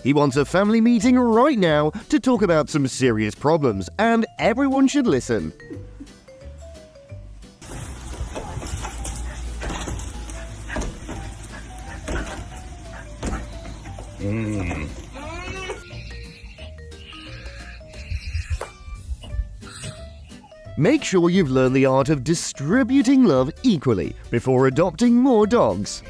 He wants a family meeting right now to talk about some serious problems, and everyone should listen. Make sure you've learned the art of distributing love equally before adopting more dogs.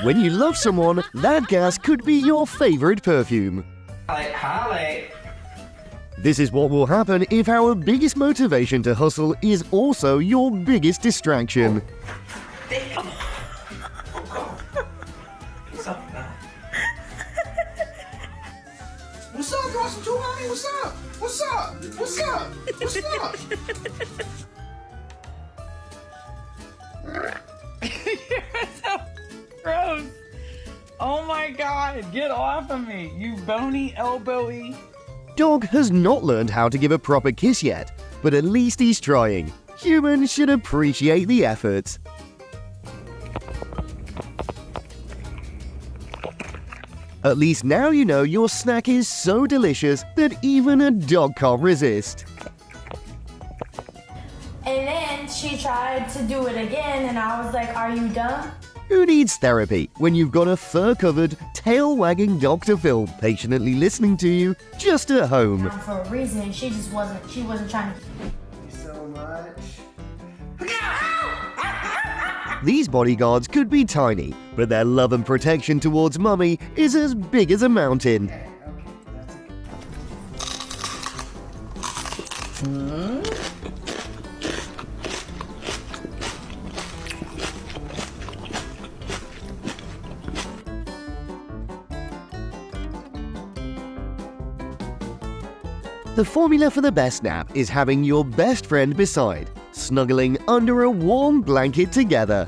When you love someone, that gas could be your favorite perfume. Holly. This is what will happen if our biggest motivation to hustle is also your biggest distraction. What's up, Dawson? Mommy? What's up? What's up? What's up? What's up? You're so gross. Oh my god, get off of me, you bony elbowy. Dog has not learned how to give a proper kiss yet, but at least he's trying. Humans should appreciate the effort. At least now you know your snack is so delicious that even a dog can't resist. And then she tried to do it again, and I was like, are you done? Who needs therapy when you've got a fur-covered, tail-wagging Dr. Phil patiently listening to you just at home? For a reason, she wasn't trying to. So much. These bodyguards could be tiny, but their love and protection towards Mummy is as big as a mountain. The formula for the best nap is having your best friend beside, snuggling under a warm blanket together.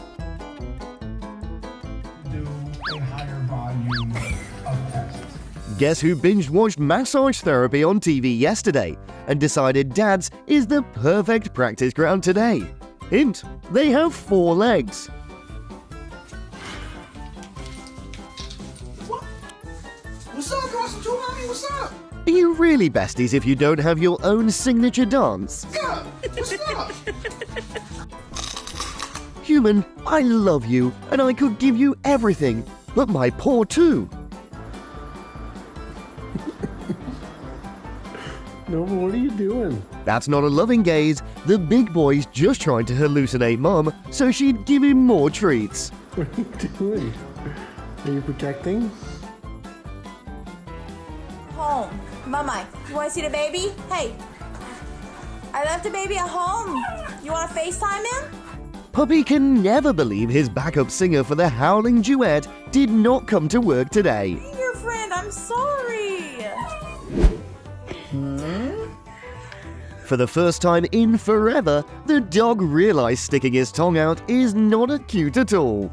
Do a higher volume of tests. Guess who binge-watched massage therapy on TV yesterday and decided Dad's is the perfect practice ground today? Hint, they have 4 legs. What's up, Dawson? Mommy? What's up? Are you really besties if you don't have your own signature dance? What's up? What's up? Human, I love you and I could give you everything, but my paw too. No, but what are you doing? That's not a loving gaze. The big boy's just trying to hallucinate Mum so she'd give him more treats. What are you doing? Are you protecting? Home. Mama, you want to see the baby? Hey, I left the baby at home. You want to FaceTime him? Puppy can never believe his backup singer for the howling duet did not come to work today. I'm your friend. I'm sorry. For the first time in forever, the dog realized sticking his tongue out is not a cute at all.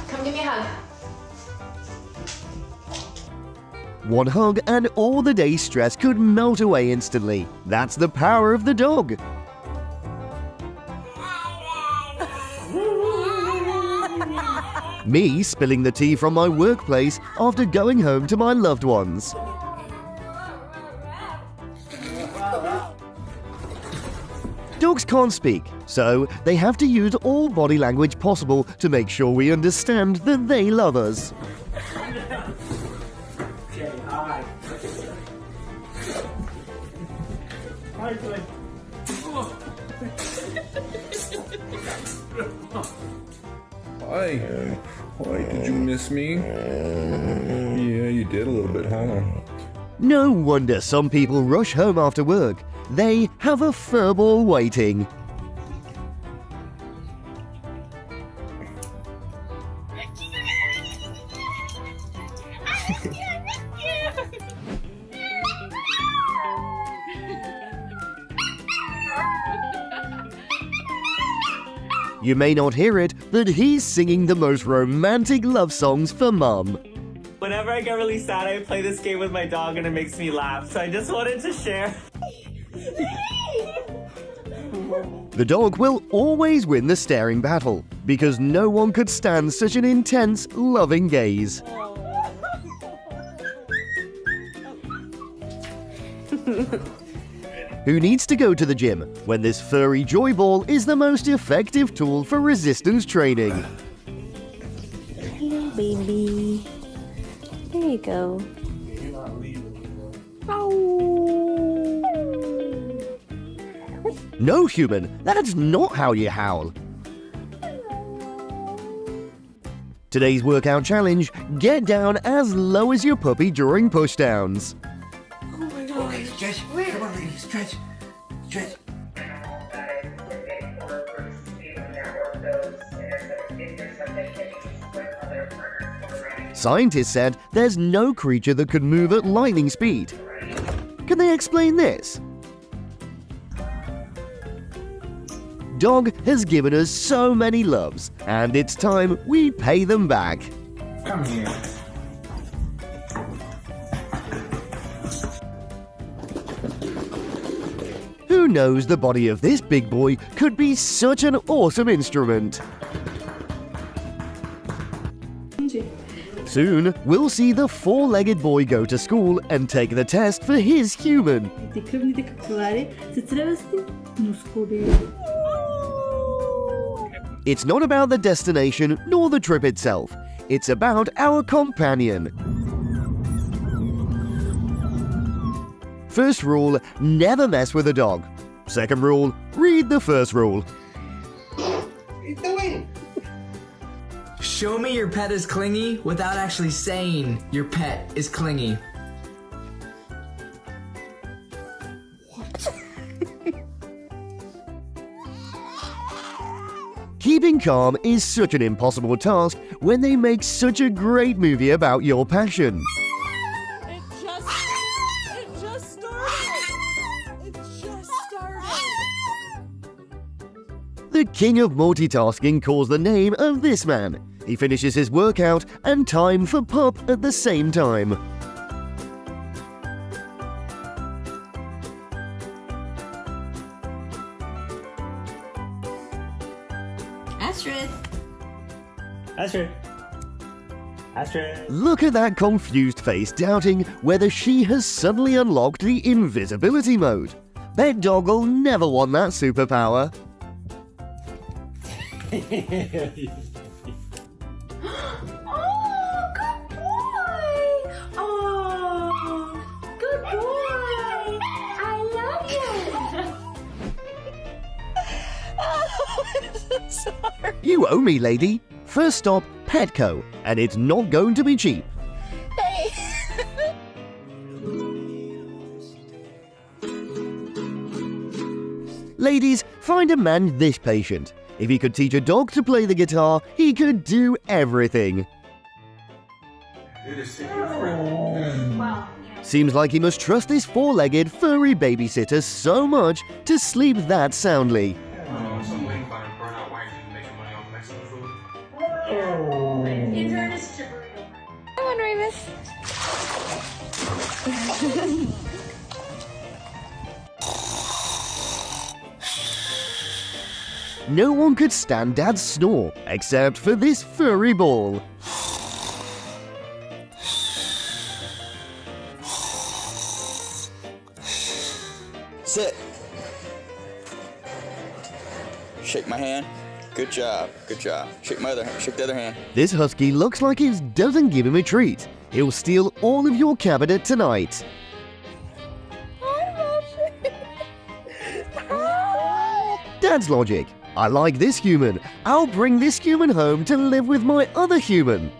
Come give me a hug. One hug and all the day's stress could melt away instantly. That's the power of the dog. Me spilling the tea from my workplace after going home to my loved ones. Dogs can't speak, so they have to use all body language possible to make sure we understand that they love us. Okay, hi. Hi, good. Hi. Hi, did you miss me? Yeah, you did a little bit, huh? No wonder some people rush home after work. They have a furball waiting. You may not hear it, but he's singing the most romantic love songs for Mum. Whenever I get really sad, I play this game with my dog and it makes me laugh. So I just wanted to share. The dog will always win the staring battle, because no one could stand such an intense, loving gaze. Who needs to go to the gym when this furry joy ball is the most effective tool for resistance training? Hello, baby. There you go. No, human, that's not how you howl. Today's workout challenge: get down as low as your puppy during pushdowns. Okay, stretch. Come on, lady. Stretch. Stretch. Scientists said there's no creature that could move at lightning speed. Can they explain this? Dog has given us so many loves, and it's time we pay them back. Come here. Who knows, the body of this big boy could be such an awesome instrument. Soon, we'll see the four-legged boy go to school and take the test for his human. It's not about the destination nor the trip itself. It's about our companion. First rule, never mess with a dog. Second rule, read the first rule. Show me your pet is clingy without actually saying your pet is clingy. Keeping calm is such an impossible task when they make such a great movie about your passion. It just started. It just started. The king of multitasking calls the name of this man. He finishes his workout and time for pup at the same time. Astrid. Astrid. Astrid. Look at that confused face, doubting whether she has suddenly unlocked the invisibility mode. Bet dog will never want that superpower. Oh, good boy. Oh, good boy. I love you. Sorry. You owe me, lady. First stop, Petco, and it's not going to be cheap. Hey. Ladies, find a man this patient. If he could teach a dog to play the guitar, he could do everything. Seems like he must trust this four-legged furry babysitter so much to sleep that soundly. Come on, Remus. No one could stand Dad's snore, except for this furry ball. Sit. Shake my hand. Good job. Good job. Shake my other hand. Shake the other hand. This husky looks like it doesn't give him a treat. He'll steal all of your cabinet tonight. Dad's logic. I like this human. I'll bring this human home to live with my other human.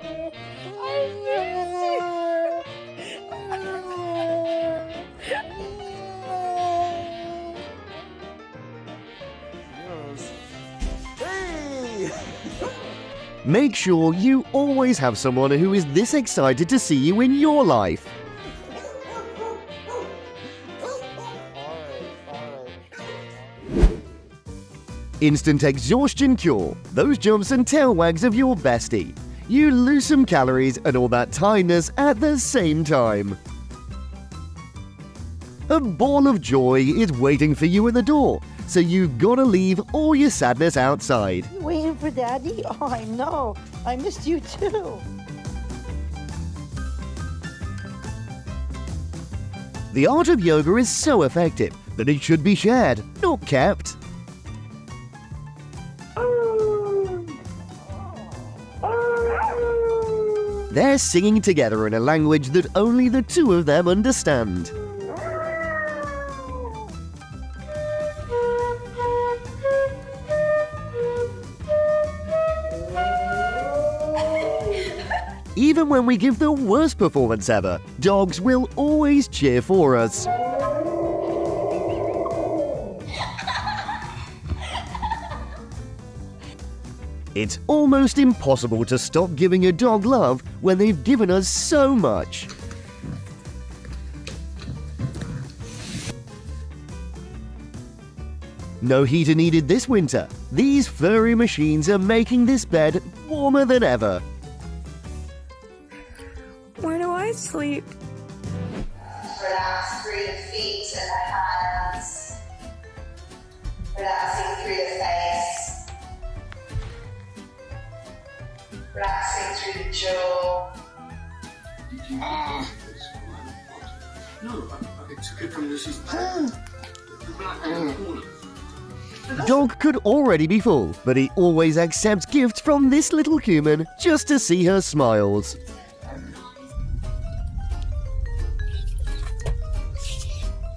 Make sure you always have someone who is this excited to see you in your life. Instant exhaustion cure, those jumps and tail wags of your bestie. You lose some calories and all that tiredness at the same time. A ball of joy is waiting for you at the door, so you've gotta leave all your sadness outside. You waiting for Daddy? Oh, I know. I missed you too. The art of yoga is so effective that it should be shared, not kept. They're singing together in a language that only the two of them understand. Even when we give the worst performance ever, dogs will always cheer for us. It's almost impossible to stop giving a dog love when they've given us so much. No heater needed this winter. These furry machines are making this bed warmer than ever. Where do I sleep? Relax through the feet and the hands. Relaxing through the face. Relaxing through the jaw. No, I took it from Lucy's corner. Dog could already be full, but he always accepts gifts from this little human just to see her smiles.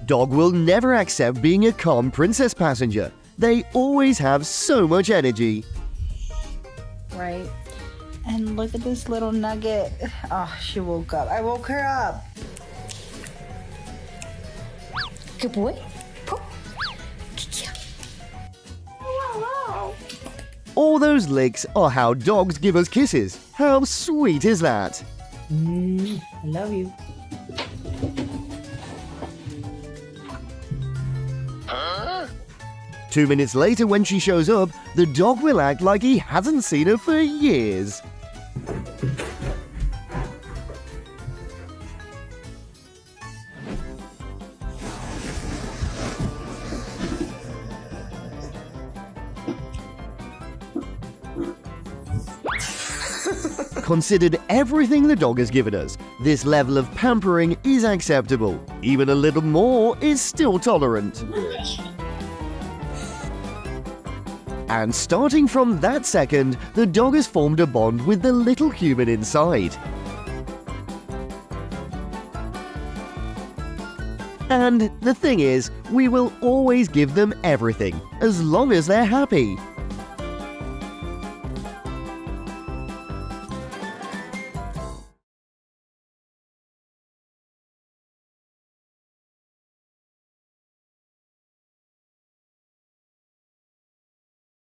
Dog will never accept being a calm princess passenger. They always have so much energy. Right. And look at this little nugget. Oh, she woke up. I woke her up. Good boy. All those licks are how dogs give us kisses. How sweet is that? I love you. Huh? 2 minutes later, when she shows up, the dog will act like he hasn't seen her for years. Considered everything the dog has given us, this level of pampering is acceptable. Even a little more is still tolerant. And starting from that second, the dog has formed a bond with the little human inside. And the thing is, we will always give them everything, as long as they're happy.